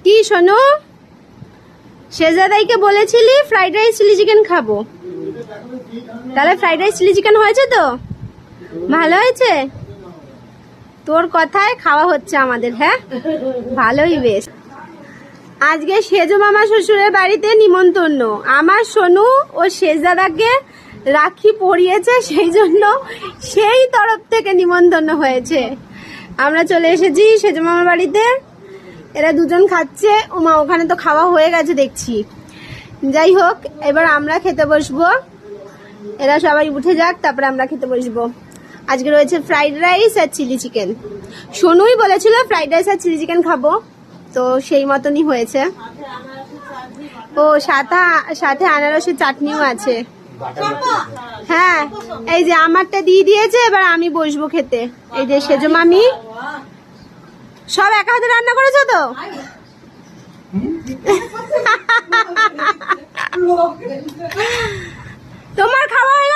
কি শোনো, শেজাদাইকে বলেছিলি ফ্রাইড রাইস চিলি চিকেন খাবো, তাহলে ফ্রাইড রাইস চিলি চিকেন হয়েছে তো? ভালো হয়েছে? তোর কথায় খাওয়া হচ্ছে আমাদের। হ্যাঁ, ভালোই বেশ। আজকে সেজো মামা শ্বশুরের বাড়িতে নিমন্ত্রণ। আমার সোনু ও শেজাদাকে রাখি পরিয়েছে, সেই জন্য সেই তরফ থেকে নিমন্ত্রণ হয়েছে। আমরা চলে এসেছি সেজো মামার বাড়িতে। এরা দুজন খাচ্ছে। ওমা, ওখানে তো খাওয়া হয়ে গেছে দেখছি। যাই হোক, এবার আমরা খেতে বসবো। এরা সবাই উঠে যাক, তারপরে আমরা খেতে বসবো। আজকে রয়েছে ফ্রাইড রাইস আর চিলি চিকেন। সোনুই বলেছিল ফ্রাইড রাইস আর চিলি চিকেন খাবো, তো সেই মতনই হয়েছে। ও সাথে আনারসের চাটনিও আছে। হ্যাঁ, এই যে আমারটা দিয়ে দিয়েছে, এবার আমি বসবো খেতে। এই যে সেজো মামি সব একা হাতে রান্না করেছো তো? তোমার খাওয়া হয়ে